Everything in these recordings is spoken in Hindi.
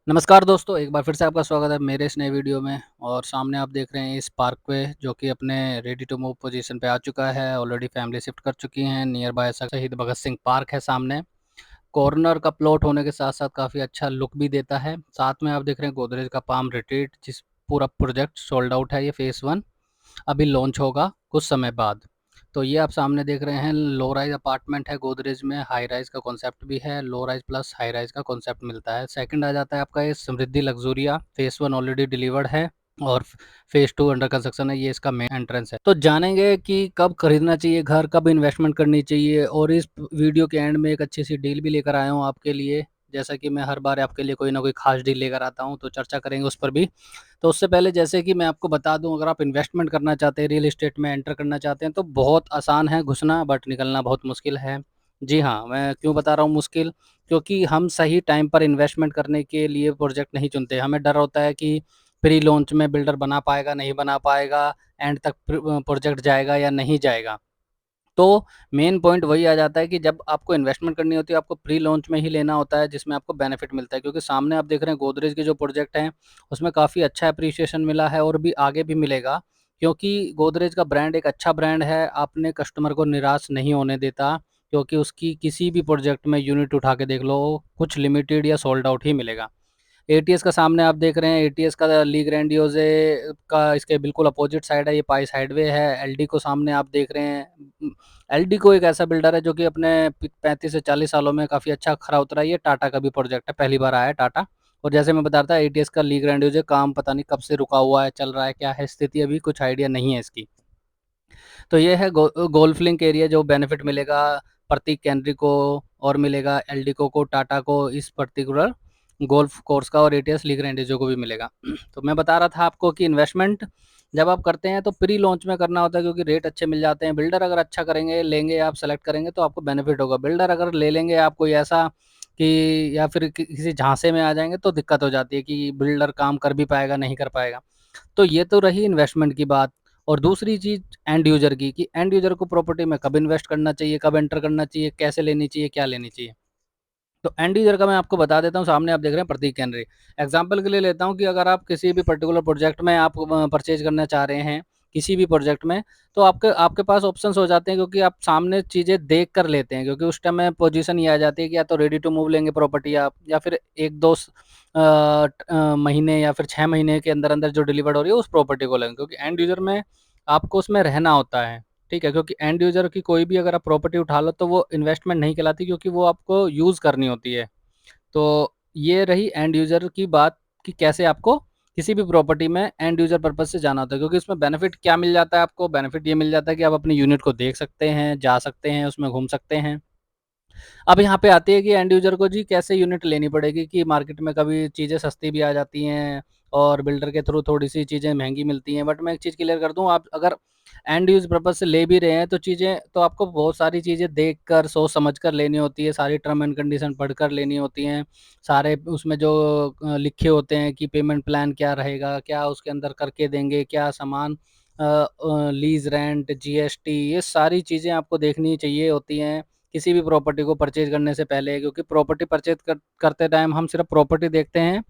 नमस्कार दोस्तों, एक बार फिर से आपका स्वागत है मेरे इस नए वीडियो में। और सामने आप देख रहे हैं इस पार्कवे जो कि अपने रेडी टू मूव पोजीशन पे आ चुका है। ऑलरेडी फैमिली शिफ्ट कर चुकी हैं। नियर बाय शहीद भगत सिंह पार्क है सामने। कॉर्नर का प्लॉट होने के साथ-साथ काफ़ी अच्छा लुक भी देता है। साथ में आप देख रहे हैं गोदरेज का पाम रिट्रीट, जिस पूरा प्रोजेक्ट सोल्ड आउट है। ये फेज़ 1 अभी लॉन्च होगा कुछ समय बाद। तो ये आप सामने देख रहे हैं लो राइज़ अपार्टमेंट है गोदरेज में, हाई राइज़ का कॉन्सेप्ट भी है, लो राइज़ प्लस हाई राइज़ का कॉन्सेप्ट मिलता है। सेकंड आ जाता है आपका ये समृद्धि लग्ज़ूरिया, फेज़ 1 ऑलरेडी डिलीवर्ड है और फेज़ 2 अंडर कंस्ट्रक्शन है। ये इसका मेन एंट्रेंस है। तो जानेंगे कि कब खरीदना चाहिए घर, कब इन्वेस्टमेंट करनी चाहिए, और इस वीडियो के एंड में एक अच्छी-सी डील भी लेकर आया हूँ आपके लिए। जैसा कि मैं हर बार आपके लिए कोई ना कोई ख़ास डील लेकर आता हूँ, तो चर्चा करेंगे उस पर भी। तो उससे पहले जैसे कि मैं आपको बता दूँ, अगर आप इन्वेस्टमेंट करना चाहते हैं, रियल एस्टेट में एंटर करना चाहते हैं, तो बहुत आसान है घुसना, बट निकलना बहुत मुश्किल है। जी हाँ, मैं क्यों बता रहा हूँ मुश्किल? क्योंकि हम सही टाइम पर इन्वेस्टमेंट करने के लिए प्रोजेक्ट नहीं चुनते। हमें डर होता है कि प्री लॉन्च में बिल्डर बना पाएगा, नहीं बना पाएगा, एंड तक प्रोजेक्ट जाएगा या नहीं जाएगा। तो मेन पॉइंट वही आ जाता है कि जब आपको इन्वेस्टमेंट करनी होती है, आपको प्री लॉन्च में ही लेना होता है, जिसमें आपको बेनिफिट मिलता है। क्योंकि सामने आप देख रहे हैं गोदरेज के जो प्रोजेक्ट हैं, उसमें काफ़ी अच्छा एप्रिसिएशन मिला है और भी आगे भी मिलेगा। क्योंकि गोदरेज का ब्रांड एक अच्छा ब्रांड है, अपने कस्टमर को निराश नहीं होने देता। क्योंकि उसकी किसी भी प्रोजेक्ट में यूनिट उठा के देख लो, कुछ लिमिटेड या सोल्ड आउट ही मिलेगा। एटीएस का सामने आप देख रहे हैं, एटीएस का ली ग्रैंडियोज़े का इसके बिल्कुल अपोजिट साइड है, ये पाई साइडवे है। एलडी को सामने आप देख रहे हैं। एलडी को एक ऐसा बिल्डर है जो कि अपने 35 से 40 सालों में काफ़ी अच्छा खरा उतरा है। ये टाटा का भी प्रोजेक्ट है, पहली बार आया है टाटा। और जैसे मैं बता रहा था, एटीएस का ली ग्रैंडियोज़े काम पता नहीं कब से रुका हुआ है, चल रहा है, क्या है स्थिति अभी कुछ आइडिया नहीं है इसकी। तो ये है गोल्फ लिंक एरिया, जो बेनिफिट मिलेगा प्रतीक केंद्री को और मिलेगा एलडीको को, टाटा को इस पर्टिकुलर गोल्फ कोर्स का, और एटीएस लीग रेंडेजो को भी मिलेगा। तो मैं बता रहा था आपको कि इन्वेस्टमेंट जब आप करते हैं तो प्री लॉन्च में करना होता है, क्योंकि रेट अच्छे मिल जाते हैं। बिल्डर अगर अच्छा करेंगे, लेंगे, आप सेलेक्ट करेंगे तो आपको बेनिफिट होगा। बिल्डर अगर ले लेंगे आप कोई ऐसा कि या फिर किसी झांसे में आ जाएंगे, तो दिक्कत हो जाती है कि बिल्डर काम कर भी पाएगा, नहीं कर पाएगा। तो ये तो रही इन्वेस्टमेंट की बात। और दूसरी चीज़ एंड यूज़र की, कि एंड यूज़र को प्रॉपर्टी में कब इन्वेस्ट करना चाहिए, कब एंटर करना चाहिए, कैसे लेनी चाहिए, क्या लेनी चाहिए। तो एंड यूज़र का मैं आपको बता देता हूँ, सामने आप देख रहे हैं प्रतीक केंद्री। एग्ज़ाम्पल के लिए लेता हूँ कि अगर आप किसी भी पर्टिकुलर प्रोजेक्ट में आप परचेज़ करना चाह रहे हैं, किसी भी प्रोजेक्ट में, तो आपके आपके पास ऑप्शंस हो जाते हैं, क्योंकि आप सामने चीज़ें देख कर लेते हैं। क्योंकि उस टाइम में पोजीशन ये आ जाती है कि या तो रेडी टू मूव लेंगे प्रॉपर्टी आप, या फिर 1-2 महीने या फिर 6 महीने के अंदर-अंदर जो डिलीवर्ड हो रही है उस प्रॉपर्टी को लेंगे। क्योंकि एंड यूज़र में आपको उसमें रहना होता है, ठीक है? क्योंकि एंड यूज़र की कोई भी अगर आप प्रॉपर्टी उठा लो, तो वो इन्वेस्टमेंट नहीं कहलाती, क्योंकि वो आपको यूज़ करनी होती है। तो ये रही एंड यूज़र की बात, कि कैसे आपको किसी भी प्रॉपर्टी में एंड यूज़र पर्पज़ से जाना होता है। क्योंकि इसमें बेनिफिट क्या मिल जाता है आपको? बेनिफिट ये मिल जाता है कि आप अपनी यूनिट को देख सकते हैं, जा सकते हैं, उसमें घूम सकते हैं। अब यहाँ पे आती है कि एंड यूज़र को जी कैसे यूनिट लेनी पड़ेगी, कि मार्केट में कभी चीज़ें सस्ती भी आ जाती हैं और बिल्डर के थ्रू थोड़ी-सी चीज़ें महँगी मिलती हैं। बट मैं एक चीज़ क्लियर कर दूँ, आप अगर एंड यूज़ पर्पज़ से ले भी रहे हैं, तो चीज़ें तो आपको बहुत सारी चीज़ें देख कर, सोच समझ कर लेनी होती है, सारी टर्म एंड कंडीशन पढ़कर लेनी होती हैं। सारे उसमें जो लिखे होते हैं कि पेमेंट प्लान क्या रहेगा, क्या उसके अंदर करके देंगे, क्या सामान लीज़, रेंट, जीएसटी, ये सारी चीज़ें आपको देखनी चाहिए होती हैं। किसी भी प्रॉपर्टी को परचेज़ करने से पहले, क्योंकि प्रॉपर्टी परचेज़ करते टाइम हम सिर्फ़ प्रॉपर्टी देखते हैं,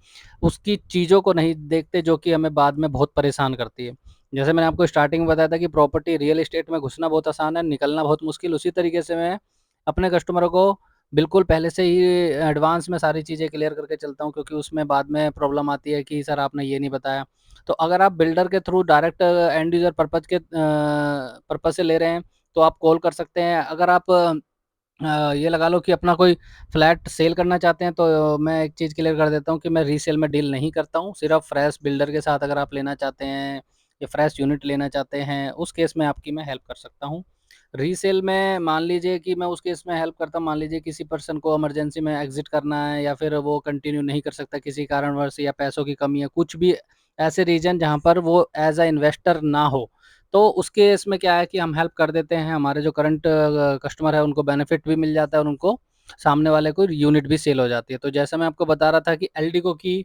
उसकी चीज़ों को नहीं देखते, जो कि हमें बाद में बहुत परेशान करती है। जैसे मैंने आपको स्टार्टिंग में बताया था कि प्रॉपर्टी रियल एस्टेट में घुसना बहुत आसान है, निकलना बहुत मुश्किल। उसी तरीके से मैं अपने कस्टमरों को बिल्कुल पहले से ही एडवांस में सारी चीज़ें क्लियर करके चलता हूँ, क्योंकि उसमें बाद में प्रॉब्लम आती है कि सर आपने ये नहीं बताया। तो अगर आप बिल्डर के through direct end user purpose से ले रहे हैं, तो आप कॉल कर सकते हैं। अगर आप ये लगा लो कि अपना कोई फ्लैट सेल करना चाहते हैं, तो मैं एक चीज़ क्लियर कर देता हूँ कि मैं रीसेल में डील नहीं करता हूँ। सिर्फ़ फ्रेश बिल्डर के साथ अगर आप लेना चाहते हैं या फ्रेश यूनिट लेना चाहते हैं, उस केस में आपकी मैं हेल्प कर सकता हूँ। रीसेल में मान लीजिए कि मैं उस केस में हेल्प करता हूँ, मान लीजिए किसी पर्सन को इमरजेंसी में एग्ज़िट करना है, या फिर वो कंटिन्यू नहीं कर सकता किसी कारणवश, या पैसों की कमी है, कुछ भी ऐसे रीज़न जहाँ पर वो एज़ अ इन्वेस्टर ना हो। तो उस केस में क्या है कि हम हेल्प कर देते हैं। हमारे जो करंट कस्टमर है, उनको बेनिफिट भी मिल जाता है और उनको सामने वाले को यूनिट भी सेल हो जाती है। तो जैसा मैं आपको बता रहा था कि एल्डिको की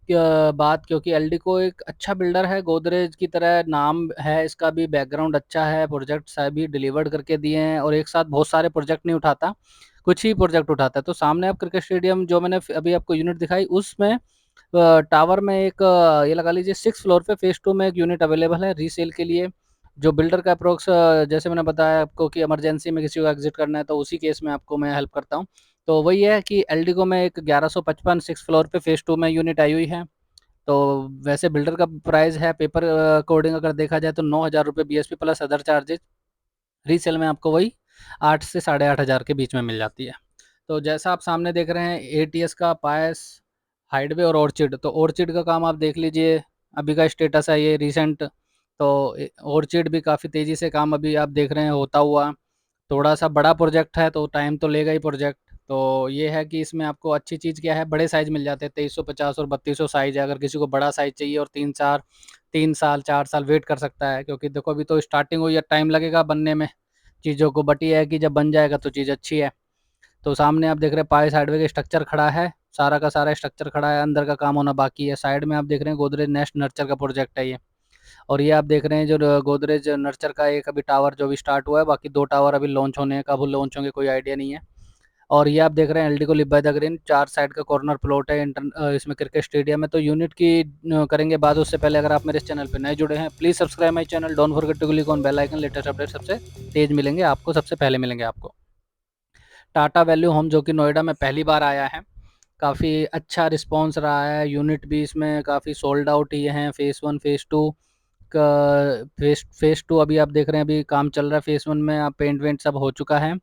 बात, क्योंकि एल्डिको एक अच्छा बिल्डर है, गोदरेज की तरह नाम है इसका भी, बैकग्राउंड अच्छा है, प्रोजेक्ट्स अभी डिलीवर्ड करके दिए हैं, और एक साथ बहुत सारे प्रोजेक्ट नहीं उठाता, कुछ ही प्रोजेक्ट उठाता है। तो सामने आप क्रिकेट स्टेडियम जो मैंने अभी आपको यूनिट दिखाई, उसमें टावर में एक ये लगा लीजिए 6 फ्लोर पे फेज़ 2 में एक यूनिट अवेलेबल है रीसेल के लिए। जो बिल्डर का अप्रोक्स जैसे मैंने बताया आपको कि इमरजेंसी में किसी को एग्ज़िट करना है तो उसी केस में आपको मैं हेल्प करता हूँ। तो वही है कि एलडीगो में एक 1155 6 फ्लोर पे फेज़ 2 में यूनिट आई हुई है। तो वैसे बिल्डर का प्राइस है पेपर अकॉर्डिंग अगर देखा जाए तो 9,000 रुपये BSP plus other charges. Resale में आपको वही 8 से साढ़े 8,000 के बीच में मिल जाती है। तो जैसा आप सामने देख रहे हैं एटीएस का पायस, हाइडवे और ऑर्चिड। तो ऑर्चिड का काम आप देख लीजिए, अभी का स्टेटस है ये रिसेंट। तो ऑर्चिड भी काफ़ी तेज़ी से काम अभी आप देख रहे हैं होता हुआ। थोड़ा सा बड़ा प्रोजेक्ट है तो टाइम तो लेगा ही प्रोजेक्ट। तो ये है कि इसमें आपको अच्छी चीज़ क्या है, बड़े साइज़ मिल जाते हैं, 2350 और 3200 साइज़ है। अगर किसी को बड़ा साइज़ चाहिए और 3 साल 4 साल वेट कर सकता है, क्योंकि देखो अभी तो स्टार्टिंग हुई है, टाइम लगेगा बनने में चीज़ों को, बट ये है कि जब बन जाएगा तो चीज़ अच्छी है। तो सामने आप देख रहे हैं पाइस हार्डवेयर का स्ट्रक्चर खड़ा है, सारा का सारा स्ट्रक्चर खड़ा है, अंदर का काम होना बाकी है। साइड में आप देख रहे हैं गोदरेज नेस्ट नर्चर का प्रोजेक्ट है ये। और ये आप देख रहे हैं जो गोदरेज नर्चर का एक अभी टावर जो भी स्टार्ट हुआ है, बाकी 2 टावर अभी लॉन्च होने हैं, कब लॉन्च होंगे कोई आइडिया नहीं है। और ये आप देख रहे हैं एलडी को live by the green, 4 side का कॉर्नर प्लॉट है, इसमें क्रिकेट स्टेडियम है। तो यूनिट की करेंगे बात, उससे पहले अगर आप मेरे इस चैनल पे नए जुड़े हैं please subscribe my channel, don't forget to click on bell icon. Latest update सबसे तेज मिलेंगे आपको, सबसे पहले मिलेंगे आपको। टाटा वैल्यू होम जो कि नोएडा में पहली बार आया है, काफ़ी अच्छा रिस्पॉन्स रहा है। यूनिट भी इसमें काफ़ी सोल्ड आउट ही हैं। फेज़ 1 फेज़ 2 का फेज़ 2 अभी आप देख रहे हैं, अभी काम चल रहा है। फेज़ 1 में आप पेंट वेंट सब हो चुका है।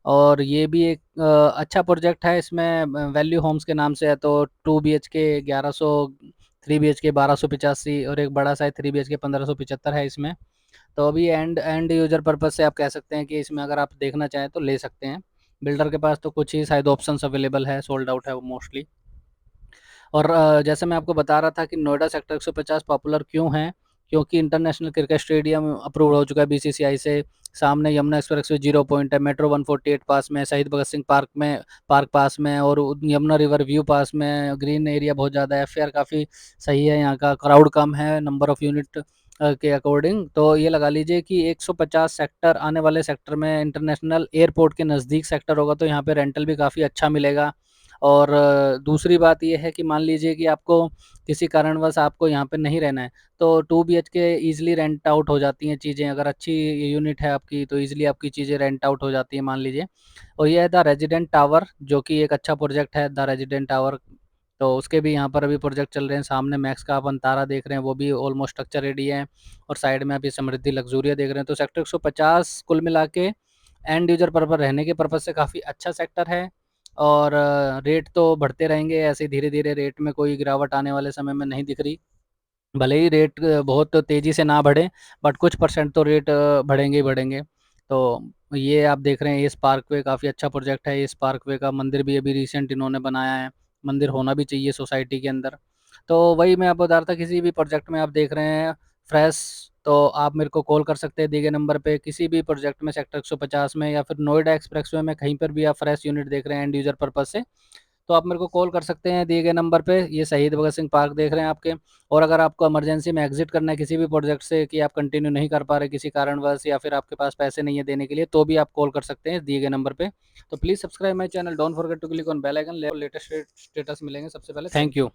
और ये भी एक अच्छा प्रोजेक्ट है। इसमें वैल्यू होम्स के नाम से है, तो 2 बीएचके 1100, 3 बीएचके 1285 और एक बड़ा साइज 3 बीएचके 1575 है इसमें। तो अभी एंड एंड यूजर पर्पज से आप कह सकते हैं कि इसमें अगर आप देखना चाहें तो ले सकते हैं। बिल्डर के पास तो कुछ ही शायद ऑप्शंस अवेलेबल है, सोल्ड आउट है वो मोस्टली। और जैसे मैं आपको बता रहा था कि नोएडा सेक्टर 150 पॉपुलर क्यों है, क्योंकि इंटरनेशनल क्रिकेट स्टेडियम अप्रूव हो चुका है बीसीसीआई से। सामने यमुना एक्सप्रेसवे 0 पॉइंट है, मेट्रो 148 पास में, शहीद भगत सिंह पार्क पास में, और यमुना रिवर व्यू पास में। ग्रीन एरिया बहुत ज़्यादा है, फेयर काफ़ी सही है, यहाँ का क्राउड कम है नंबर ऑफ़ यूनिट के अकॉर्डिंग। तो ये लगा लीजिए कि 150 सेक्टर आने वाले सेक्टर में इंटरनेशनल एयरपोर्ट के नज़दीक सेक्टर होगा, तो यहाँ पे रेंटल भी काफ़ी अच्छा मिलेगा। और दूसरी बात ये है कि मान लीजिए कि आपको किसी कारणवश आपको यहाँ पे नहीं रहना है, तो 2 बीएचके ईज़िली रेंट आउट हो जाती हैं चीज़ें। अगर अच्छी यूनिट है आपकी तो ईज़िली आपकी चीज़ें रेंट आउट हो जाती हैं मान लीजिए। और ये है द रेजिडेंट टावर, जो कि एक अच्छा प्रोजेक्ट है द रेजिडेंट टावर। तो उसके भी यहाँ पर अभी प्रोजेक्ट चल रहे हैं। सामने मैक्स का आप अंतारा देख रहे हैं, वो भी ऑलमोस्ट स्ट्रक्चर रेडी है। और साइड में आप ये समृद्धि लग्जूरिया देख रहे हैं। तो सेक्टर 150 कुल मिला के एंड यूजर पर्पस रहने के पर्पज़ से काफ़ी अच्छा सेक्टर है। और रेट तो बढ़ते रहेंगे ऐसे धीरे-धीरे, रेट में कोई गिरावट आने वाले समय में नहीं दिख रही। भले ही रेट बहुत तेज़ी से ना बढ़े, बट कुछ परसेंट तो रेट बढ़ेंगे ही बढ़ेंगे। तो ये आप देख रहे हैं ये स्पार्कवे काफ़ी अच्छा प्रोजेक्ट है। ये स्पार्कवे का मंदिर भी अभी रिसेंट इन्होंने बनाया है। मंदिर होना भी चाहिए सोसाइटी के अंदर। तो वही मैं आपको बता रहा था, किसी भी प्रोजेक्ट में आप देख रहे हैं फ्रेश, तो आप मेरे को कॉल कर सकते हैं दिए गए नंबर पे। किसी भी प्रोजेक्ट में सेक्टर 150 में या फिर नोएडा एक्सप्रेसवे में कहीं पर भी आप फ्रेश यूनिट देख रहे हैं एंड यूज़र पर्पज़ से, तो आप मेरे को कॉल कर सकते हैं दिए गए नंबर पे। ये शहीद भगत सिंह पार्क देख रहे हैं आपके। और अगर आपको इमरजेंसी में एग्जिट करना है किसी भी प्रोजेक्ट से, कि आप कंटिन्यू नहीं कर पा रहे किसी कारणवश, या फिर आपके पास पैसे नहीं है देने के लिए, तो भी आप कॉल कर सकते हैं दिए गए नंबर पे। तो please subscribe my channel, don't forget to click on bell icon, latest status मिलेंगे सबसे पहले। Thank you.